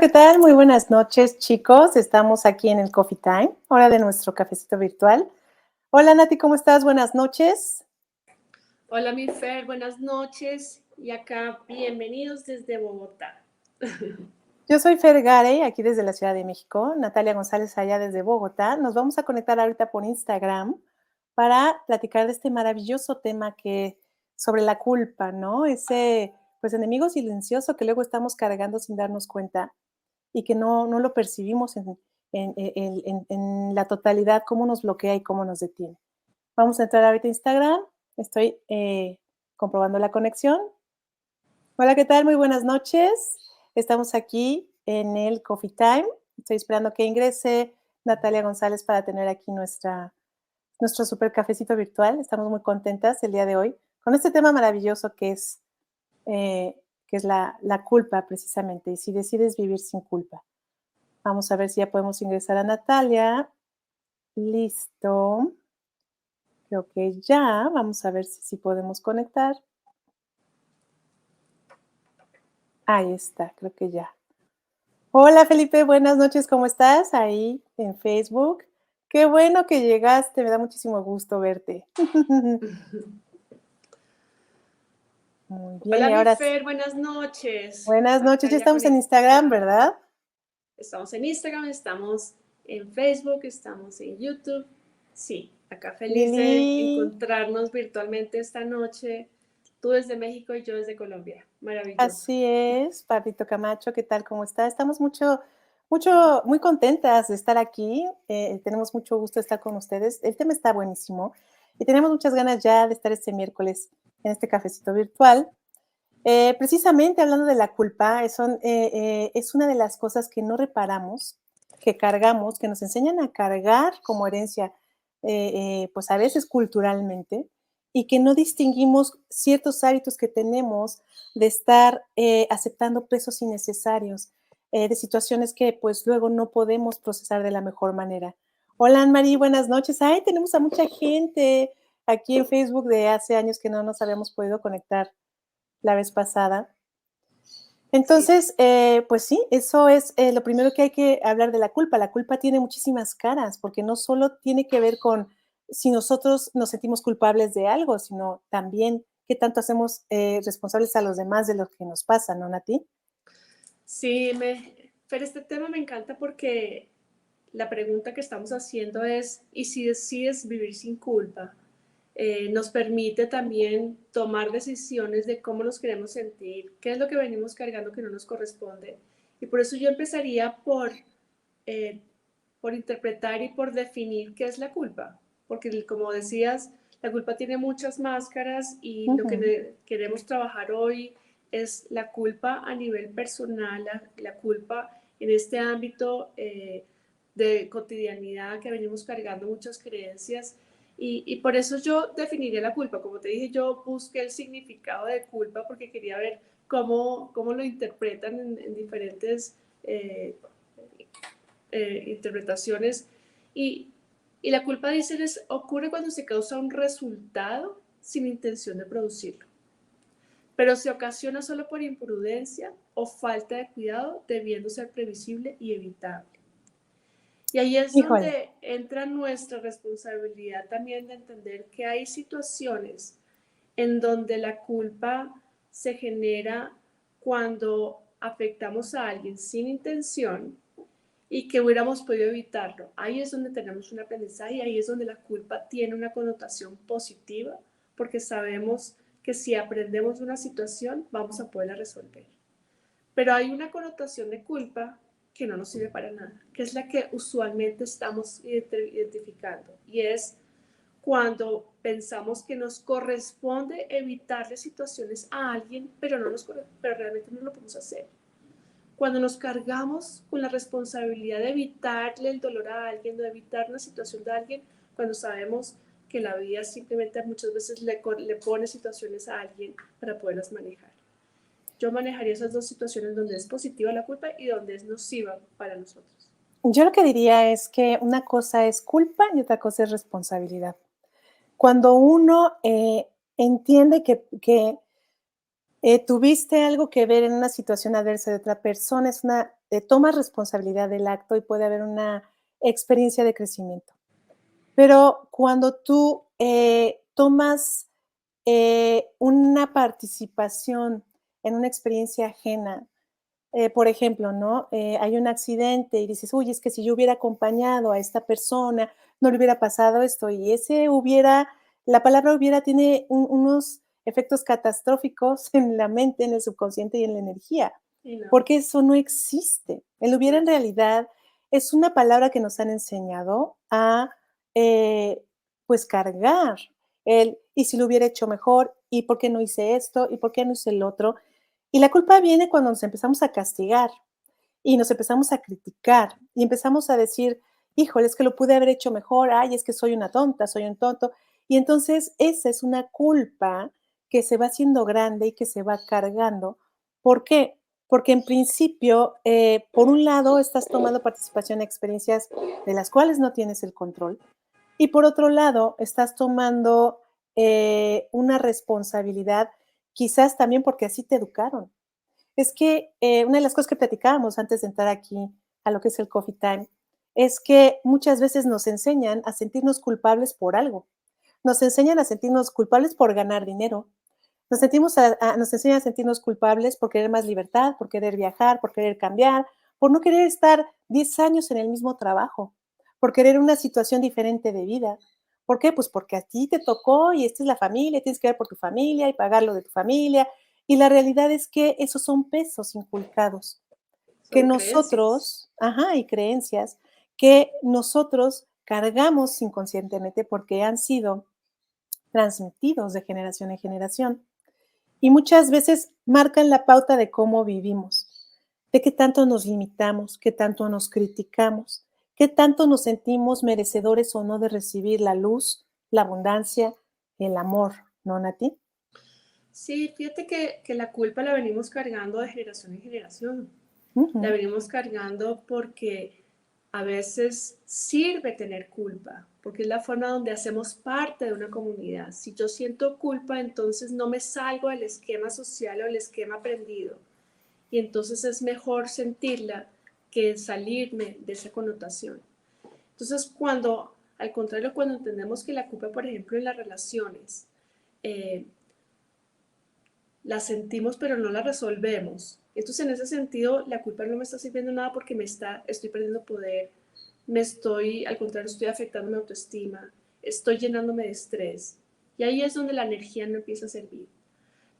¿qué tal? Muy buenas noches, chicos. Estamos aquí en el Coffee Time, hora de nuestro cafecito virtual. Hola, Nati, ¿cómo estás? Buenas noches. Hola, mi Fer, buenas noches. Y acá, bienvenidos desde Bogotá. Yo soy Fer Garey, aquí desde la Ciudad de México. Natalia González allá desde Bogotá. Nos vamos a conectar ahorita por Instagram para platicar de este maravilloso tema sobre la culpa, ¿no? Ese, pues, enemigo silencioso que luego estamos cargando sin darnos cuenta y que no lo percibimos en la totalidad, cómo nos bloquea y cómo nos detiene. Vamos a entrar ahorita a Instagram. Estoy comprobando la conexión. Hola, ¿qué tal? Muy buenas noches. Estamos aquí en el Coffee Time. Estoy esperando que ingrese Natalia González para tener aquí nuestro super cafecito virtual. Estamos muy contentas el día de hoy con este tema maravilloso que es la culpa precisamente, y si decides vivir sin culpa. Vamos a ver si ya podemos ingresar a Natalia. Listo. Creo que ya. Vamos a ver si podemos conectar. Ahí está, creo que ya. Hola Felipe, buenas noches, ¿cómo estás? Ahí en Facebook. Qué bueno que llegaste, me da muchísimo gusto verte. Muy bien, Hola, y mi ahora Fer, buenas noches. buenas noches, Acá ya ya estamos en Instagram, conectada. ¿verdad? Estamos en Instagram, estamos en Facebook, estamos en YouTube. Sí, acá feliz de Lili, encontrarnos virtualmente esta noche. Tú desde México y yo desde Colombia. Maravilloso. así es, Papito Camacho, ¿qué tal? ¿Cómo está? Estamos muy contentas de estar aquí. Tenemos mucho gusto de estar con ustedes. El tema está buenísimo y tenemos muchas ganas ya de estar este miércoles en este cafecito virtual. Precisamente hablando de la culpa, es una de las cosas que no reparamos, que cargamos, que nos enseñan a cargar como herencia, pues a veces culturalmente, y que no distinguimos ciertos hábitos que tenemos de estar aceptando pesos innecesarios, de situaciones que pues luego no podemos procesar de la mejor manera. Hola, Anne-Marie, buenas noches. Ay, tenemos a mucha gente aquí en Facebook de hace años que no nos habíamos podido conectar la vez pasada. Sí. Entonces, pues sí, eso es lo primero que hay que hablar de la culpa. La culpa tiene muchísimas caras, porque no solo tiene que ver con si nosotros nos sentimos culpables de algo, sino también qué tanto hacemos responsables a los demás de lo que nos pasa, ¿no, Nati? Sí, Fer, este tema me encanta porque la pregunta que estamos haciendo es, ¿y si decides vivir sin culpa? Nos permite también tomar decisiones de cómo nos queremos sentir, qué es lo que venimos cargando que no nos corresponde. Y por eso yo empezaría eh, por interpretar y por definir qué es la culpa. Porque como decías, la culpa tiene muchas máscaras y lo Ujú. que queremos trabajar hoy es la culpa a nivel personal, la culpa en este ámbito de cotidianidad que venimos cargando muchas creencias y por eso yo definiría la culpa. Como te dije, yo busqué el significado de culpa porque quería ver cómo lo interpretan en diferentes interpretaciones. Y, y la culpa, dicen, ocurre cuando se causa un resultado sin intención de producirlo, pero se ocasiona solo por imprudencia o falta de cuidado, debiendo ser previsible y evitable. Y ahí es Híjole, donde entra nuestra responsabilidad también de entender que hay situaciones en donde la culpa se genera cuando afectamos a alguien sin intención y que hubiéramos podido evitarlo. Ahí es donde tenemos un aprendizaje y ahí es donde la culpa tiene una connotación positiva porque sabemos que si aprendemos de una situación vamos a poderla resolver. Pero hay una connotación de culpa que no nos sirve para nada, que es la que usualmente estamos identificando y es cuando pensamos que nos corresponde evitarle situaciones a alguien, pero realmente no lo podemos hacer. Cuando nos cargamos con la responsabilidad de evitarle el dolor a alguien, de evitar una situación de alguien, cuando sabemos que la vida simplemente muchas veces le pone situaciones a alguien para poderlas manejar. Yo manejaría esas dos situaciones donde es positiva la culpa y donde es nociva para nosotros. yo lo que diría es que una cosa es culpa y otra cosa es responsabilidad. Cuando uno entiende que tuviste algo que ver en una situación adversa de otra persona, tomas responsabilidad del acto y puede haber una experiencia de crecimiento. Pero cuando tú tomas una participación en una experiencia ajena, por ejemplo, ¿no? Hay un accidente y dices, uy, es que si yo hubiera acompañado a esta persona, no le hubiera pasado esto. Y ese hubiera, la palabra hubiera tiene unos efectos catastróficos en la mente, en el subconsciente y en la energía, Y no, porque eso no existe. El hubiera en yes, realidad es una palabra que nos han enseñado a, eh, pues, cargar. Y si lo hubiera hecho mejor, y por qué no hice esto, y por qué no hice el otro. Y la culpa viene cuando nos empezamos a castigar y nos empezamos a criticar y empezamos a decir, híjole, es que lo pude haber hecho mejor, ay, es que soy una tonta, soy un tonto. Y entonces esa es una culpa que se va haciendo grande y que se va cargando. ¿Por qué? Porque en principio, por un lado, estás tomando participación en experiencias de las cuales no tienes el control y por otro lado, estás tomando una responsabilidad, quizás también porque así te educaron. Es que una de las cosas que platicábamos antes de entrar aquí a lo que es el coffee time, es que muchas veces nos enseñan a sentirnos culpables por algo. Nos enseñan a sentirnos culpables por ganar dinero. Nos enseñan a sentirnos culpables por querer más libertad, por querer viajar, por querer cambiar, por no querer estar 10 años en el mismo trabajo, por querer una situación diferente de vida. ¿Por qué? Pues porque a ti te tocó y esta es la familia, tienes que ver por tu familia y pagar lo de tu familia. Y la realidad es que esos son pesos inculcados que son creencias. nosotros, ajá, y creencias que nosotros cargamos inconscientemente porque han sido transmitidos de generación en generación y muchas veces marcan la pauta de cómo vivimos, de qué tanto nos limitamos, qué tanto nos criticamos, qué tanto nos sentimos merecedores o no de recibir la luz, la abundancia, el amor, ¿no, Nati? Sí, fíjate que la culpa la venimos cargando de generación en generación. La Ujú. venimos cargando porque a veces sirve tener culpa, porque es la forma donde hacemos parte de una comunidad. Si yo siento culpa, entonces no me salgo del esquema social o del esquema aprendido. Y entonces es mejor sentirla que salirme de esa connotación. Entonces, al contrario, cuando entendemos que la culpa, por ejemplo, en las relaciones, eh, la sentimos pero no la resolvemos. Entonces, en ese sentido, la culpa no me está sirviendo nada porque estoy perdiendo poder, al contrario, estoy afectando mi autoestima, estoy llenándome de estrés. Y ahí es donde la energía no empieza a servir.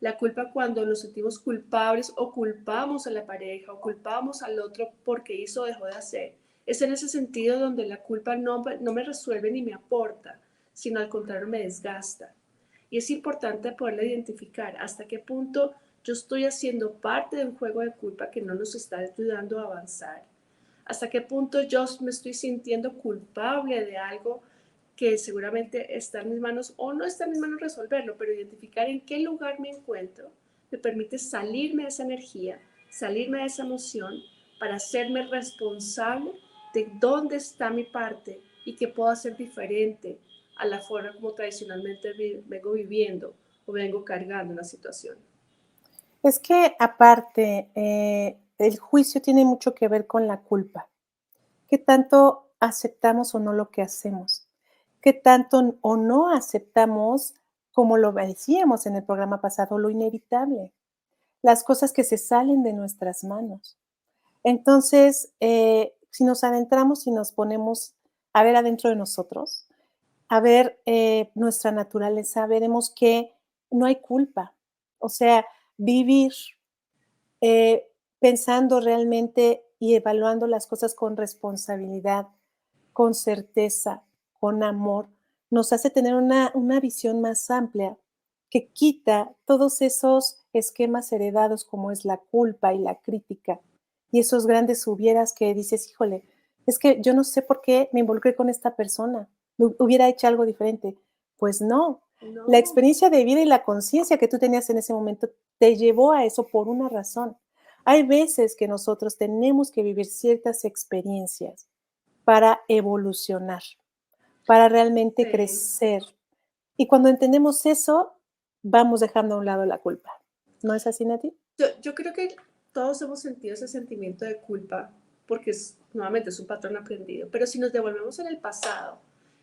La culpa cuando nos sentimos culpables o culpamos a la pareja o culpamos al otro porque hizo o dejó de hacer. Es en ese sentido donde la culpa no me resuelve ni me aporta, sino al contrario me desgasta. Y es importante poderla identificar hasta qué punto yo estoy haciendo parte de un juego de culpa que no nos está ayudando a avanzar. Hasta qué punto yo me estoy sintiendo culpable de algo que seguramente está en mis manos o no está en mis manos resolverlo, pero identificar en qué lugar me encuentro me permite salirme de esa energía, salirme de esa emoción para hacerme responsable de dónde está mi parte y qué puedo hacer diferente a la forma como tradicionalmente vengo viviendo o vengo cargando una situación. Es que aparte, el juicio tiene mucho que ver con la culpa. ¿Qué tanto aceptamos o no lo que hacemos? ¿Qué tanto o no aceptamos, como lo decíamos en el programa pasado, lo inevitable? Las cosas que se salen de nuestras manos. Entonces, si nos adentramos y nos ponemos a ver adentro de nosotros, a ver nuestra naturaleza, veremos que no hay culpa. O sea, vivir eh, pensando realmente y evaluando las cosas con responsabilidad, con certeza, con amor, nos hace tener una visión más amplia que quita todos esos esquemas heredados como es la culpa y la crítica y esos grandes hubieras que dices, híjole, es que yo no sé por qué me involucré con esta persona, hubiera hecho algo diferente. Pues no, la No, experiencia de vida y la conciencia que tú tenías en ese momento te llevó a eso por una razón. Hay veces que nosotros tenemos que vivir ciertas experiencias para evolucionar, para realmente sí. crecer. Y cuando entendemos eso, vamos dejando a un lado la culpa. ¿No es así, Nati? Yo creo que todos hemos sentido ese sentimiento de culpa porque nuevamente es un patrón aprendido, pero si nos devolvemos en el pasado,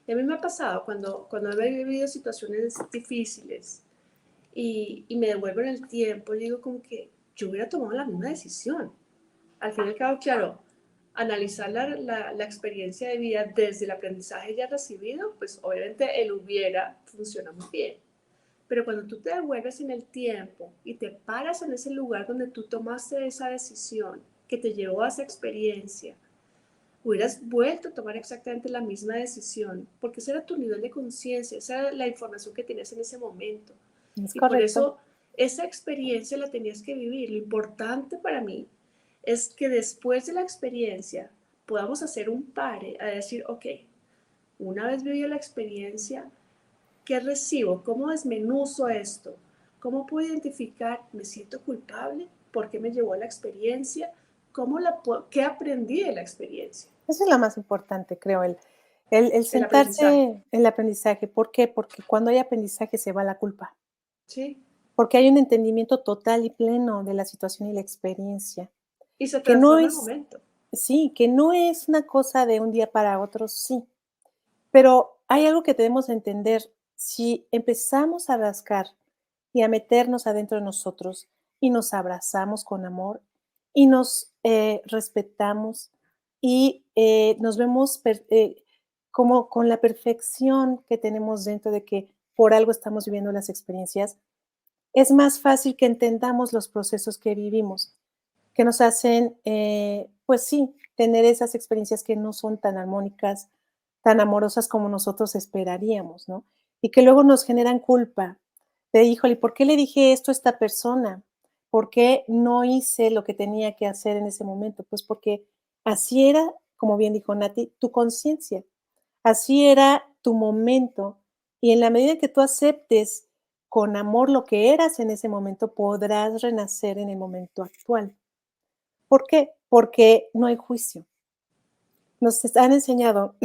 y a mí me ha pasado cuando he vivido situaciones difíciles y me devuelvo en el tiempo, digo como que yo hubiera tomado la misma decisión. Al fin y al cabo, claro, analizar la experiencia de vida desde el aprendizaje ya recibido, pues obviamente el hubiera funciona muy bien. Pero cuando tú te devuelves en el tiempo y te paras en ese lugar donde tú tomaste esa decisión que te llevó a esa experiencia, hubieras vuelto a tomar exactamente la misma decisión, porque ese era tu nivel de conciencia, esa era la información que tenías en ese momento. Es Y por correcto. eso esa experiencia la tenías que vivir. Lo importante para mí es que después de la experiencia podamos hacer un pare a decir, ok, una vez vivido la experiencia, ¿qué recibo? ¿Cómo desmenuzo esto? ¿Cómo puedo identificar? ¿Me siento culpable? ¿Por qué me llevó a la experiencia? ¿Qué aprendí de la experiencia? Eso es lo más importante, creo, el El aprendizaje. sentarse el aprendizaje. ¿Por qué? Porque cuando hay aprendizaje se va la culpa, ¿Sí? porque hay un entendimiento total y pleno de la situación y la experiencia, Y se que no transforma el es momento. sí, que no es una cosa de un día para otro, sí, pero hay algo que debemos entender, si empezamos a rascar y a meternos adentro de nosotros y nos abrazamos con amor y nos, respetamos y, nos vemos como con la perfección que tenemos dentro de que por algo estamos viviendo las experiencias, es más fácil que entendamos los procesos que vivimos, que nos hacen, pues sí, tener esas experiencias que no son tan armónicas, tan amorosas como nosotros esperaríamos, ¿no? Y que luego nos generan culpa de, híjole, ¿por qué le dije esto a esta persona? ¿Por qué no hice lo que tenía que hacer en ese momento? Pues porque así era, como bien dijo Nati, tu conciencia, así era tu momento. Y en la medida que tú aceptes con amor lo que eras en ese momento, podrás renacer en el momento actual. ¿Por qué? Porque no hay juicio. Nos han enseñado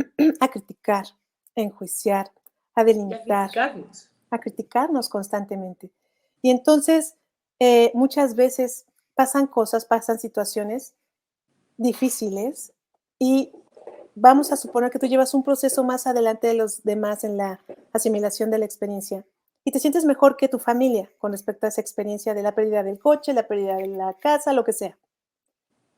a criticar, a enjuiciar, a Y a delimitar, criticarnos. a criticarnos constantemente. Y entonces, muchas veces pasan cosas, pasan situaciones difíciles y vamos a suponer que tú llevas un proceso más adelante de los demás en la asimilación de la experiencia y te sientes mejor que tu familia con respecto a esa experiencia de la pérdida del coche, la pérdida de la casa, lo que sea.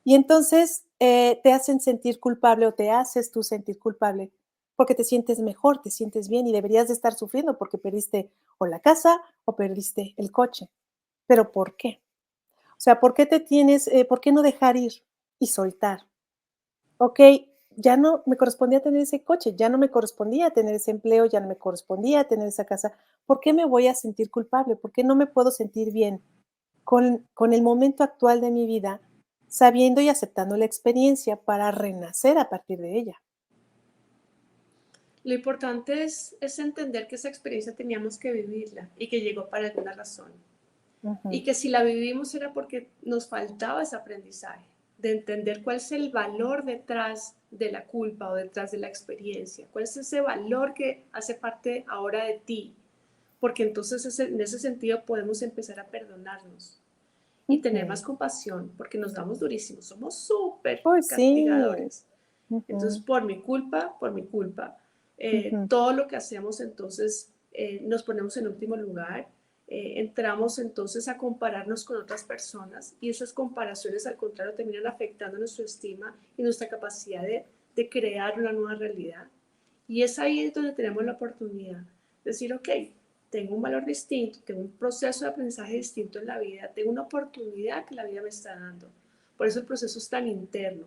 Y entonces, te hacen sentir culpable o te haces tú sentir culpable porque te sientes mejor, te sientes bien y deberías de estar sufriendo porque perdiste o la casa o perdiste el coche. ¿Pero por qué? O sea, ¿por qué por qué no dejar ir y soltar? Okey, ya no me correspondía tener ese coche, ya no me correspondía tener ese empleo, ya no me correspondía tener esa casa. ¿Por qué me voy a sentir culpable? ¿Por qué no me puedo sentir bien con el momento actual de mi vida, sabiendo y aceptando la experiencia para renacer a partir de ella? Lo importante es entender que esa experiencia teníamos que vivirla y que llegó para alguna razón. Y Ujú, que si la vivimos era porque nos faltaba ese aprendizaje, de entender cuál es el valor detrás de la culpa o detrás de la experiencia, cuál es ese valor que hace parte ahora de ti, porque entonces en ese sentido podemos empezar a perdonarnos y tener ujú. más compasión, porque nos damos durísimos, somos súper Uy, sí. castigadores. Entonces, Ujú, por mi culpa, ujú. todo lo que hacemos entonces nos ponemos en último lugar, entramos entonces a compararnos con otras personas y esas comparaciones al contrario terminan afectando nuestra estima y nuestra capacidad de crear una nueva realidad. Y es ahí donde tenemos la oportunidad de decir, ok, tengo un valor distinto, tengo un proceso de aprendizaje distinto en la vida, tengo una oportunidad que la vida me está dando. Por eso el proceso es tan interno.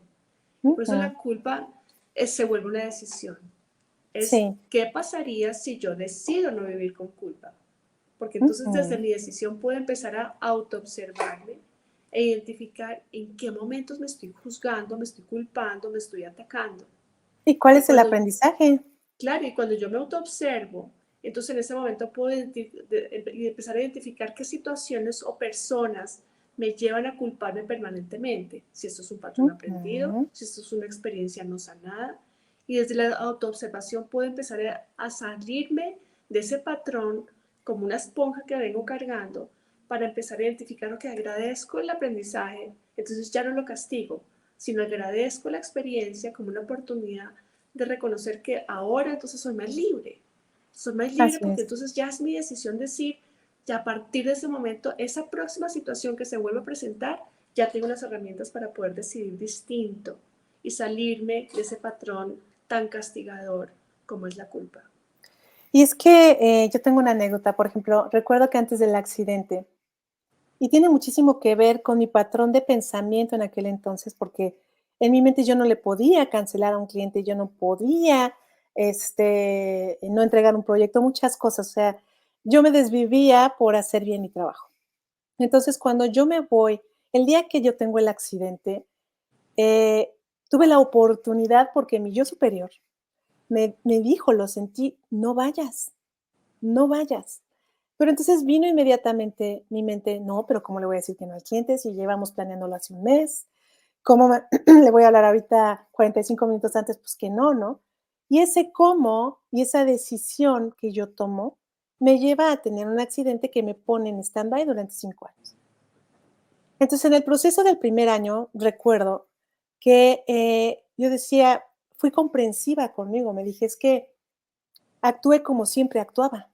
Y por eso Ujú. la culpa se vuelve una decisión. Es Sí. qué pasaría si yo decido no vivir con culpa. Porque entonces desde Ujú. mi decisión puedo empezar a autoobservarme e identificar en qué momentos me estoy juzgando, me estoy culpando, me estoy atacando. ¿Y cuál Y es el cuando aprendizaje? Claro, y cuando yo me autoobservo, entonces en ese momento puedo empezar a identificar qué situaciones o personas me llevan a culparme permanentemente, si esto es un patrón aprendido, Ujú. si esto es una experiencia no sanada. Y desde la autoobservación puedo empezar a salirme de ese patrón como una esponja que vengo cargando para empezar a identificar, que agradezco el aprendizaje, entonces ya no lo castigo, sino agradezco la experiencia como una oportunidad de reconocer que ahora entonces soy más libre Así porque es. entonces ya es mi decisión decir, ya a partir de ese momento, esa próxima situación que se vuelve a presentar, ya tengo las herramientas para poder decidir distinto y salirme de ese patrón tan castigador como es la culpa. Y es que yo tengo una anécdota, por ejemplo, recuerdo que antes del accidente, y tiene muchísimo que ver con mi patrón de pensamiento en aquel entonces, porque en mi mente yo no le podía cancelar a un cliente, yo no podía no entregar un proyecto, muchas cosas. O sea, yo me desvivía por hacer bien mi trabajo. Entonces, cuando yo me voy, el día que yo tengo el accidente, eh, tuve la oportunidad porque mi yo superior me dijo, lo sentí, no vayas, no vayas. Pero entonces vino inmediatamente mi mente, no, pero ¿cómo le voy a decir que no al cliente si llevamos planeándolo hace un mes? ¿Cómo le voy a hablar ahorita 45 minutos antes? Pues que no, ¿no? Y ese cómo y esa decisión que yo tomo me lleva a tener un accidente que me pone en stand-by durante 5 años. Entonces, en el proceso del primer año, recuerdo que yo decía, fui comprensiva conmigo, me dije, es que actué como siempre actuaba,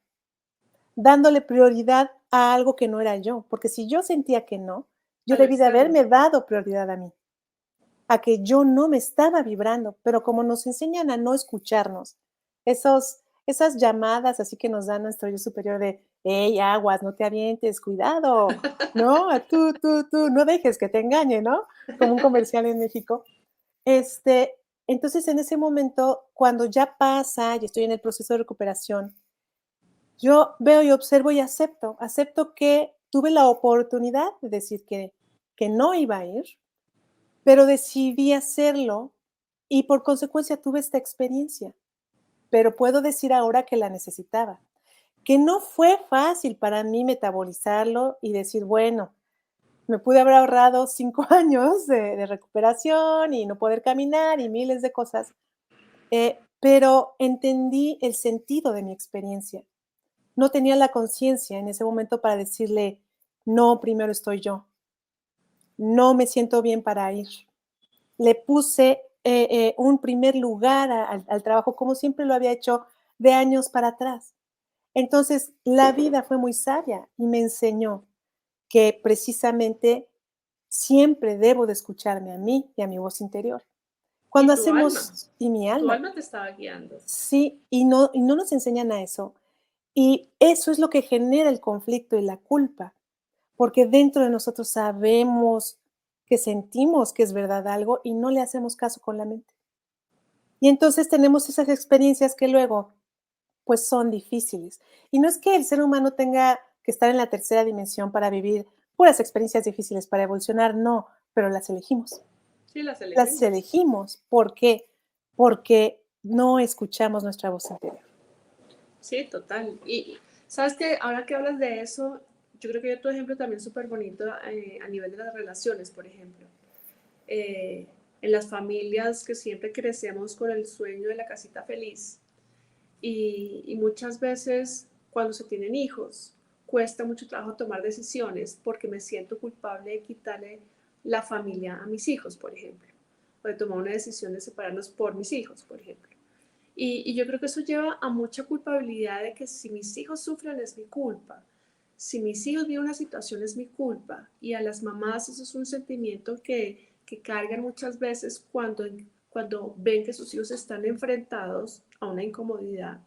dándole prioridad a algo que no era yo, porque si yo sentía que no, yo A lo debí de externo. haberme dado prioridad a mí, a que yo no me estaba vibrando, pero como nos enseñan a no escucharnos, esas llamadas así que nos da nuestro yo superior de, hey, aguas, no te avientes, cuidado, ¿no? Tú, no dejes que te engañe, ¿no? Como un comercial en México. Este, entonces en ese momento, cuando ya pasa y estoy en el proceso de recuperación, yo veo y observo y acepto que tuve la oportunidad de decir que no iba a ir, pero decidí hacerlo y por consecuencia tuve esta experiencia, pero puedo decir ahora que la necesitaba, que no fue fácil para mí metabolizarlo y decir, bueno, me pude haber ahorrado 5 años de recuperación y no poder caminar y miles de cosas, pero entendí el sentido de mi experiencia. No tenía la conciencia en ese momento para decirle, no, primero estoy yo, no me siento bien para ir. Le puse un primer lugar al trabajo como siempre lo había hecho de años para atrás. Entonces, la vida fue muy sabia y me enseñó que precisamente siempre debo de escucharme a mí y a mi voz interior. Cuando Y tu alma, hacemos, y mi tu alma, alma te estaba guiando. sí, y no nos enseñan a eso. Y eso es lo que genera el conflicto y la culpa, porque dentro de nosotros sabemos que sentimos que es verdad algo y no le hacemos caso con la mente. Y entonces tenemos esas experiencias que luego, pues son difíciles. Y no es que el ser humano tenga que estar en la tercera dimensión para vivir puras experiencias difíciles, para evolucionar, no, pero las elegimos. Sí, las Las elegimos. elegimos. ¿Por qué? Porque no escuchamos nuestra voz interior. Sí, total. Y sabes que ahora que hablas de eso, yo creo que hay otro ejemplo también súper bonito a nivel de las relaciones, por ejemplo. Eh, en las familias que siempre crecemos con el sueño de la casita feliz y muchas veces cuando se tienen hijos cuesta mucho trabajo tomar decisiones porque me siento culpable de quitarle la familia a mis hijos, por ejemplo, o de tomar una decisión de separarnos por mis hijos, por ejemplo. Y yo creo que eso lleva a mucha culpabilidad de que si mis hijos sufren es mi culpa, si mis hijos viven una situación es mi culpa. Y a las mamás eso es un sentimiento que cargan muchas veces cuando ven que sus hijos están enfrentados a una incomodidad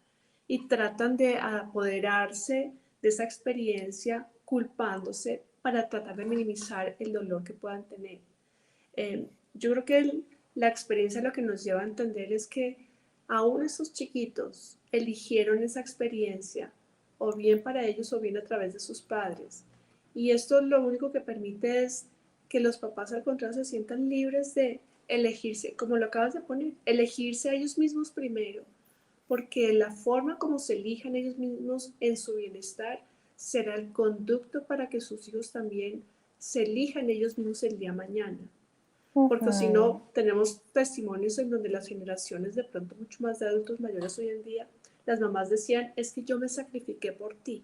y tratan de apoderarse de esa experiencia culpándose para tratar de minimizar el dolor que puedan tener. Yo creo que la experiencia lo que nos lleva a entender es que aún esos chiquitos eligieron esa experiencia, o bien para ellos o bien a través de sus padres. Y esto lo único que permite es que los papás al contrario se sientan libres de elegirse, como lo acabas de poner, elegirse a ellos mismos primero, porque la forma como se elijan ellos mismos en su bienestar será el conducto para que sus hijos también se elijan ellos mismos el día mañana, porque si Ujú. no, tenemos testimonios en donde las generaciones de pronto mucho más de adultos mayores hoy en día, las mamás decían, es que yo me sacrifiqué por ti.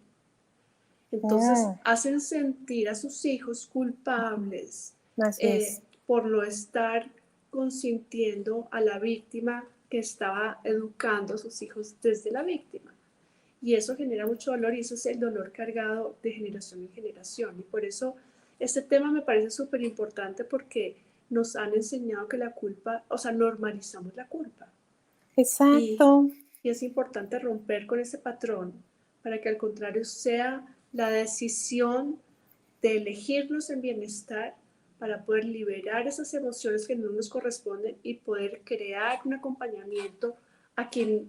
Entonces Mm, hacen sentir a sus hijos ujú. culpables Así es. por no estar consintiendo a la víctima que estaba educando a sus hijos desde la víctima. Y eso genera mucho dolor y eso es el dolor cargado de generación en generación. Y por eso este tema me parece súper importante porque nos han enseñado que la culpa, o sea, normalizamos la culpa. Y, Exacto. y es importante romper con ese patrón para que al contrario sea la decisión de elegirnos en bienestar para poder liberar esas emociones que no nos corresponden y poder crear un acompañamiento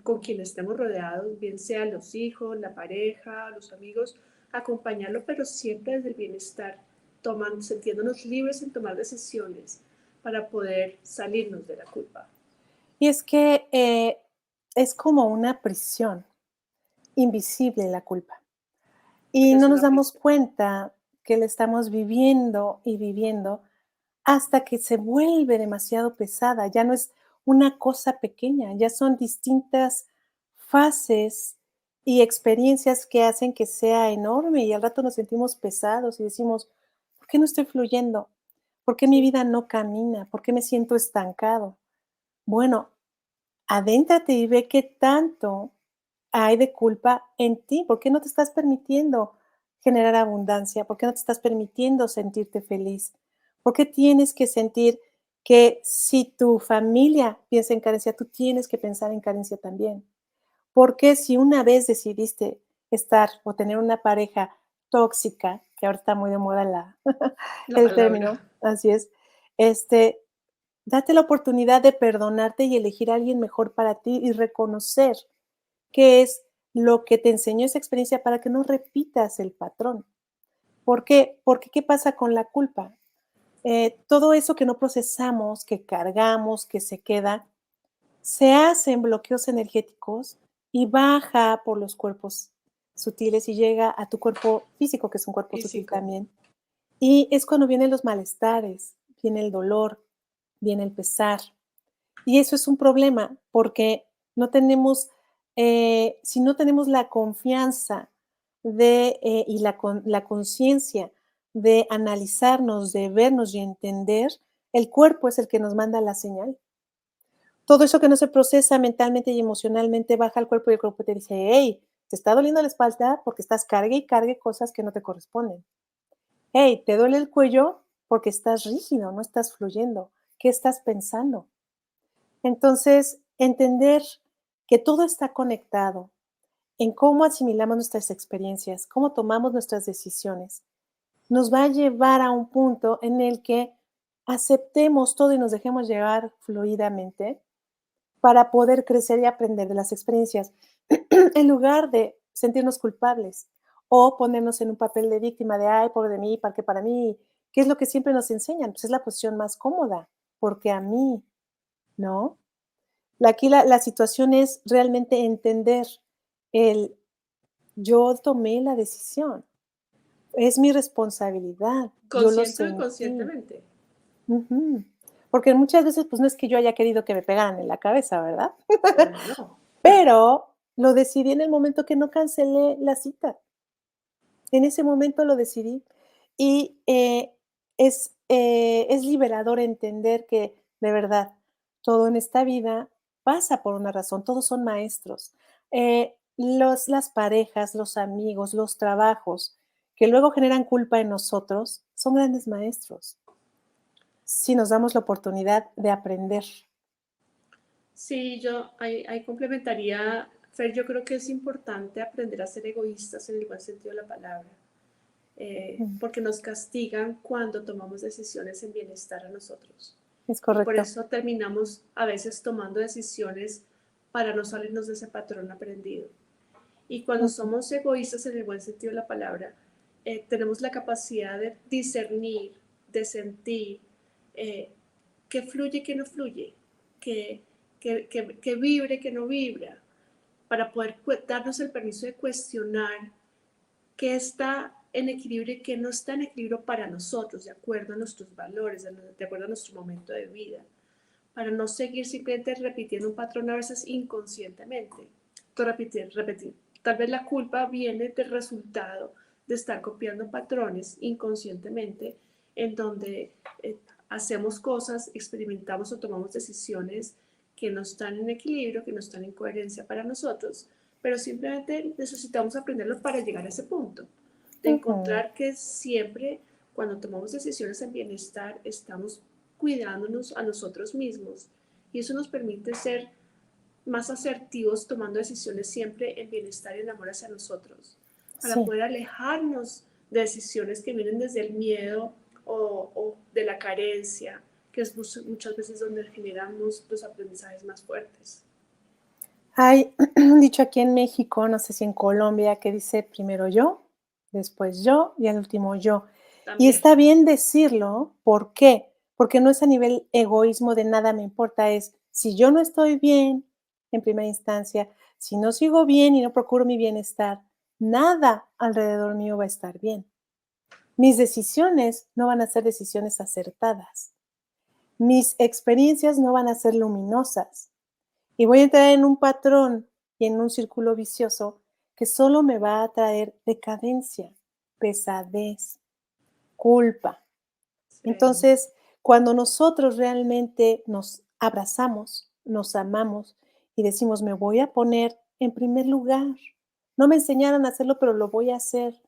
con quien estemos rodeados, bien sea los hijos, la pareja, los amigos, acompañarlo, pero siempre desde el bienestar, sintiéndonos libres en tomar decisiones para poder salirnos de la culpa. Y es que es como una prisión invisible la culpa. Y Es no nos una damos prisión. cuenta que la estamos viviendo y viviendo hasta que se vuelve demasiado pesada. Ya no es una cosa pequeña, ya son distintas fases y experiencias que hacen que sea enorme y al rato nos sentimos pesados y decimos, ¿por qué no estoy fluyendo? ¿Por qué mi Sí, vida no camina? ¿Por qué me siento estancado? Bueno, adéntrate y ve qué tanto hay de culpa en ti. ¿Por qué no te estás permitiendo generar abundancia? ¿Por qué no te estás permitiendo sentirte feliz? ¿Por qué tienes que sentir que si tu familia piensa en carencia, tú tienes que pensar en carencia también? ¿Por qué si una vez decidiste estar o tener una pareja tóxica, que ahora está muy de moda la el palabra. término, así es, este, date la oportunidad de perdonarte y elegir a alguien mejor para ti y reconocer qué es lo que te enseñó esa experiencia para que no repitas el patrón. ¿Por qué? Porque ¿qué pasa con la culpa? Todo eso que no procesamos, que cargamos, que se queda, se hacen bloqueos energéticos y baja por los cuerpos sutiles y llega a tu cuerpo físico, que es un cuerpo sutil Físico. también. Y es cuando vienen los malestares, viene el dolor, viene el pesar. Y eso es un problema porque no tenemos, si no tenemos la confianza y la conciencia de analizarnos, de vernos y entender, el cuerpo es el que nos manda la señal. Todo eso que no se procesa mentalmente y emocionalmente baja al cuerpo y el cuerpo te dice, hey, te está doliendo la espalda porque estás cargue y cargue cosas que no te corresponden. Hey, te duele el cuello porque estás rígido, no estás fluyendo. ¿Qué estás pensando? Entonces, entender que todo está conectado en cómo asimilamos nuestras experiencias, cómo tomamos nuestras decisiones, nos va a llevar a un punto en el que aceptemos todo y nos dejemos llevar fluidamente para poder crecer y aprender de las experiencias, en lugar de sentirnos culpables o ponernos en un papel de víctima de, ay, pobre de mí, ¿para qué para mí? ¿Qué es lo que siempre nos enseñan? Pues es la posición más cómoda, porque a mí, ¿no? Aquí la situación es realmente entender el yo tomé la decisión, es mi responsabilidad, yo lo Consciente o sentí. inconscientemente. Ujú. Porque muchas veces, pues, no es que yo haya querido que me pegaran en la cabeza, ¿verdad? No. Pero lo decidí en el momento que no cancelé la cita. En ese momento lo decidí. Y, es liberador entender que, de verdad, todo en esta vida pasa por una razón, todos son maestros. Las parejas, los amigos, los trabajos, que luego generan culpa en nosotros, son grandes maestros, si nos damos la oportunidad de aprender. Sí, yo ahí complementaría, Fer, yo creo que es importante aprender a ser egoístas en el buen sentido de la palabra, Ujú, porque nos castigan cuando tomamos decisiones en bienestar a nosotros. es Y por correcto. eso terminamos a veces tomando decisiones para no salirnos de ese patrón aprendido. Y cuando Ujú, somos egoístas en el buen sentido de la palabra, tenemos la capacidad de discernir, de sentir eh, qué fluye, qué no fluye, qué, que vibre, que no vibra, para poder darnos el permiso de cuestionar qué está en equilibrio y qué no está en equilibrio para nosotros, de acuerdo a nuestros valores, de acuerdo a nuestro momento de vida, para no seguir simplemente repitiendo un patrón a veces inconscientemente. Repetir, repetir. Tal vez la culpa viene del resultado de estar copiando patrones inconscientemente en donde hacemos cosas, experimentamos o tomamos decisiones que no están en equilibrio, que no están en coherencia para nosotros, pero simplemente necesitamos aprenderlo para llegar a ese punto, de Ujú. encontrar que siempre cuando tomamos decisiones en bienestar estamos cuidándonos a nosotros mismos y eso nos permite ser más asertivos tomando decisiones siempre en bienestar y en amor hacia nosotros, para Sí. poder alejarnos de decisiones que vienen desde el miedo o de la carencia, que es muchas veces donde generamos los aprendizajes más fuertes. Hay un dicho aquí en México, no sé si en Colombia, que dice primero yo, después yo y al último yo. Y También. está bien decirlo, ¿por qué? Porque no es a nivel egoísmo de nada me importa, es si yo no estoy bien en primera instancia, si no sigo bien y no procuro mi bienestar, nada alrededor mío va a estar bien. Mis decisiones no van a ser decisiones acertadas. Mis experiencias no van a ser luminosas y voy a entrar en un patrón y en un círculo vicioso que solo me va a traer decadencia, pesadez, culpa. Sí. Entonces, cuando nosotros realmente nos abrazamos, nos amamos y decimos, me voy a poner en primer lugar, no me enseñaron a hacerlo, pero lo voy a hacer.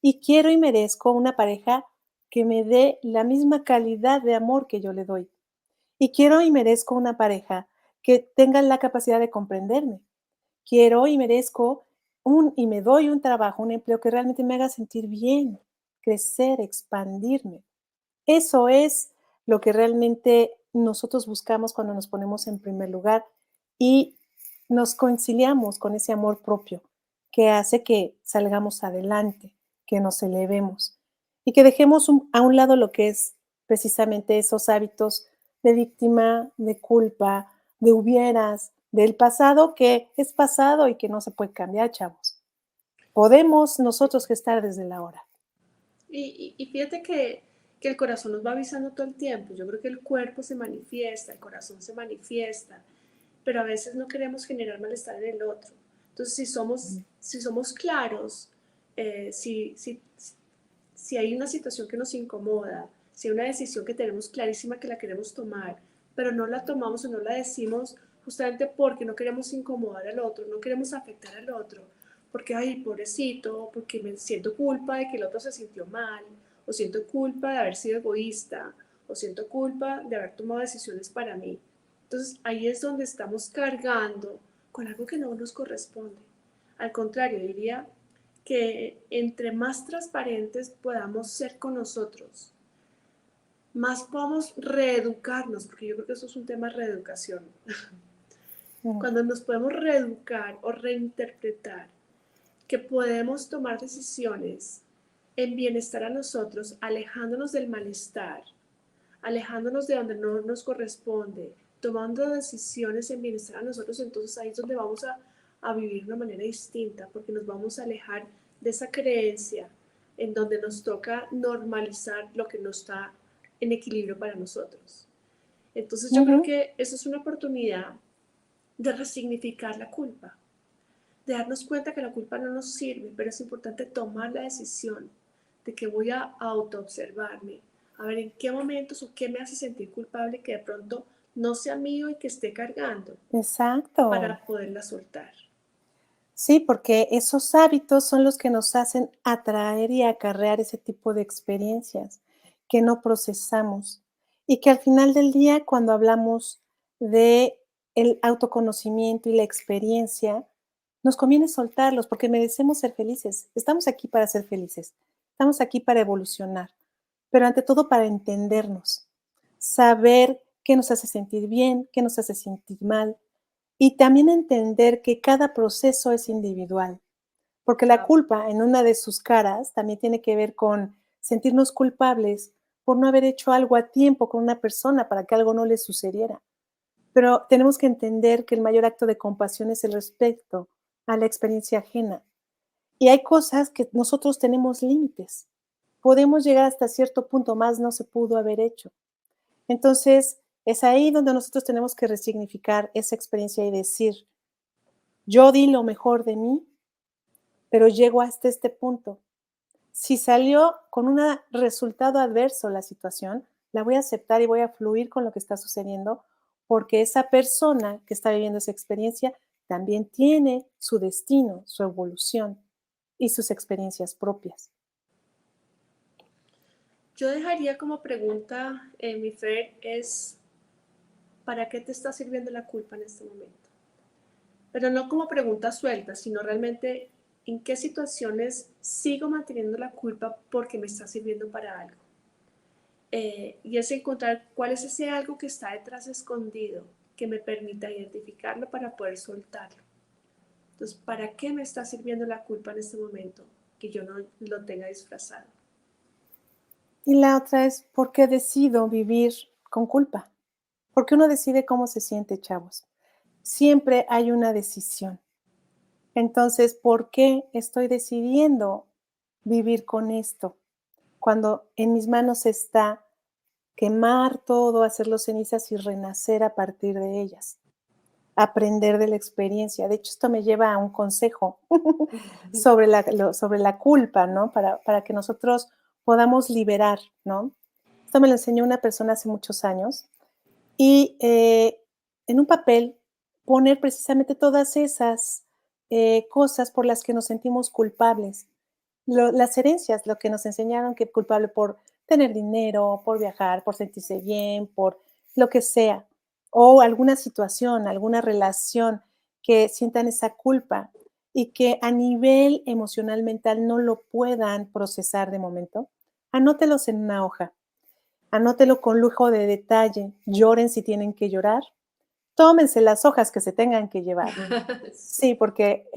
Y quiero y merezco una pareja que me dé la misma calidad de amor que yo le doy. Y quiero y merezco una pareja que tenga la capacidad de comprenderme. Quiero y merezco y me doy un trabajo, un empleo que realmente me haga sentir bien, crecer, expandirme. Eso es lo que realmente nosotros buscamos cuando nos ponemos en primer lugar y nos conciliamos con ese amor propio que hace que salgamos adelante, que nos elevemos y que dejemos a un lado lo que es precisamente esos hábitos de víctima, de culpa, de hubieras, del pasado que es pasado y que no se puede cambiar, chavos. Podemos nosotros gestar desde la hora. Y fíjate que el corazón nos va avisando todo el tiempo. Yo creo que el cuerpo se manifiesta, el corazón se manifiesta, pero a veces no queremos generar malestar en el otro. Entonces, si somos claros, si hay una situación que nos incomoda, si hay una decisión que tenemos clarísima que la queremos tomar, pero no la tomamos o no la decimos justamente porque no queremos incomodar al otro, no queremos afectar al otro, porque, ay, pobrecito, porque me siento culpa de que el otro se sintió mal, o siento culpa de haber sido egoísta, o siento culpa de haber tomado decisiones para mí. Entonces ahí es donde estamos cargando con algo que no nos corresponde. Al contrario, diría que entre más transparentes podamos ser con nosotros, más podamos reeducarnos, porque yo creo que eso es un tema de reeducación. Mm. Cuando nos podemos reeducar o reinterpretar, que podemos tomar decisiones en bienestar a nosotros, alejándonos del malestar, alejándonos de donde no nos corresponde, tomando decisiones en bienestar a nosotros, entonces ahí es donde vamos a vivir de una manera distinta, porque nos vamos a alejar de esa creencia en donde nos toca normalizar lo que no está en equilibrio para nosotros. Entonces yo creo Ujú. que eso es una oportunidad de resignificar la culpa, de darnos cuenta que la culpa no nos sirve, pero es importante tomar la decisión de que voy a autoobservarme, a ver en qué momentos o qué me hace sentir culpable que de pronto no sea mío y que esté cargando Exacto. para poderla soltar. Sí, porque esos hábitos son los que nos hacen atraer y acarrear ese tipo de experiencias que no procesamos y que al final del día, cuando hablamos de el autoconocimiento y la experiencia, nos conviene soltarlos porque merecemos ser felices. Estamos aquí para ser felices. Estamos aquí para evolucionar, pero ante todo para entendernos, saber qué nos hace sentir bien, qué nos hace sentir mal, y también entender que cada proceso es individual, porque la Ah, culpa en una de sus caras también tiene que ver con sentirnos culpables por no haber hecho algo a tiempo con una persona para que algo no le sucediera. Pero tenemos que entender que el mayor acto de compasión es el respeto a la experiencia ajena. Y hay cosas que nosotros tenemos límites. Podemos llegar hasta cierto punto, más no se pudo haber hecho. Entonces, es ahí donde nosotros tenemos que resignificar esa experiencia y decir, yo di lo mejor de mí, pero llego hasta este punto. Si salió con un resultado adverso la situación, la voy a aceptar y voy a fluir con lo que está sucediendo, porque esa persona que está viviendo esa experiencia también tiene su destino, su evolución y sus experiencias propias. Yo dejaría como pregunta, mi Fer, es ¿para qué te está sirviendo la culpa en este momento? Pero no como pregunta suelta, sino realmente en qué situaciones sigo manteniendo la culpa porque me está sirviendo para algo. Y es encontrar cuál es ese algo que está detrás escondido que me permita identificarlo para poder soltarlo. Entonces, ¿para qué me está sirviendo la culpa en este momento? Que yo no lo tenga disfrazado. Y la otra es, ¿por qué decido vivir con culpa? Porque uno decide cómo se siente, chavos. Siempre hay una decisión. Entonces, ¿por qué estoy decidiendo vivir con esto? Cuando en mis manos está quemar todo, hacerlo cenizas y renacer a partir de ellas, aprender de la experiencia. De hecho, esto me lleva a un consejo sobre la culpa, ¿no? Para que nosotros podamos liberar, ¿no? Esto me lo enseñó una persona hace muchos años y en un papel poner precisamente todas esas cosas por las que nos sentimos culpables. Las herencias, lo que nos enseñaron que culpable por tener dinero, por viajar, por sentirse bien, por lo que sea, o alguna situación, alguna relación que sientan esa culpa y que a nivel emocional mental no lo puedan procesar de momento, anótelos en una hoja, anótelo con lujo de detalle, lloren si tienen que llorar, tómense las hojas que se tengan que llevar. Sí, Sí, porque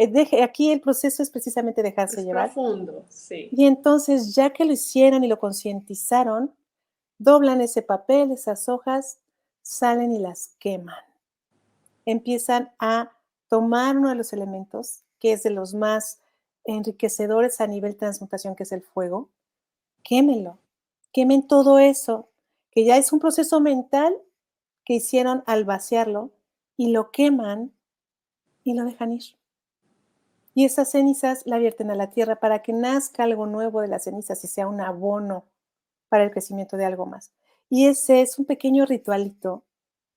aquí el proceso es precisamente dejarse es llevar. profundo, sí. Y entonces, ya que lo hicieron y lo concientizaron, doblan ese papel, esas hojas, salen y las queman. Empiezan a tomar uno de los elementos, que es de los más enriquecedores a nivel transmutación, que es el fuego, quémenlo, quemen todo eso, que ya es un proceso mental que hicieron al vaciarlo, y lo queman y lo dejan ir. Y esas cenizas la vierten a la tierra para que nazca algo nuevo de las cenizas y sea un abono para el crecimiento de algo más. Y ese es un pequeño ritualito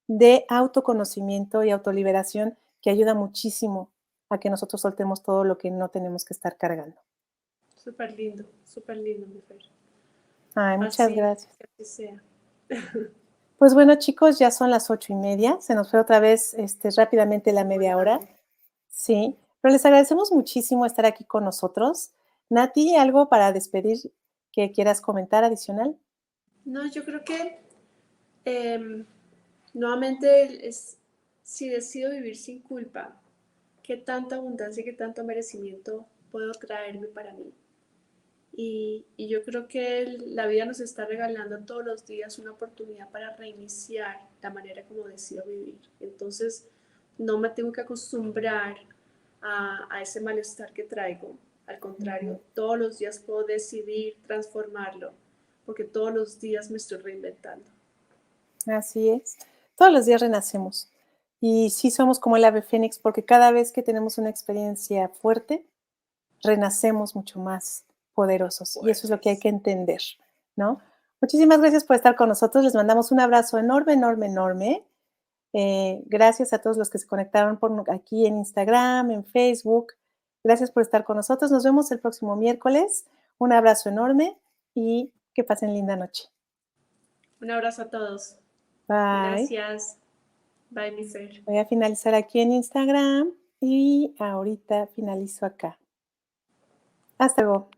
de autoconocimiento y autoliberación que ayuda muchísimo a que nosotros soltemos todo lo que no tenemos que estar cargando. Súper lindo, mi Fer. Ay, muchas Así, gracias. que así sea. Pues bueno, chicos, ya son las 8:30. Se nos fue otra vez rápidamente la media hora. Volando. Sí, pero les agradecemos muchísimo estar aquí con nosotros. Nati, ¿algo para despedir que quieras comentar adicional? No, yo creo que nuevamente es, si decido vivir sin culpa, ¿qué tanta abundancia y qué tanto merecimiento puedo traerme para mí? Y yo creo que la vida nos está regalando todos los días una oportunidad para reiniciar la manera como decido vivir. Entonces, no me tengo que acostumbrar a ese malestar que traigo. Al contrario, todos los días puedo decidir transformarlo, porque todos los días me estoy reinventando. Así es. Todos los días renacemos. Y sí somos como el ave fénix porque cada vez que tenemos una experiencia fuerte, renacemos mucho más poderosos. Y eso es lo que hay Fuertes. que entender, ¿no? Muchísimas gracias por estar con nosotros. Les mandamos un abrazo enorme, enorme, enorme. Gracias a todos los que se conectaron por aquí en Instagram, en Facebook. Gracias por estar con nosotros. Nos vemos el próximo miércoles. Un abrazo enorme y que pasen linda noche. Un abrazo a todos. Bye. Gracias. Bye, mi Fer. Voy a finalizar aquí en Instagram y ahorita finalizo acá. Hasta luego.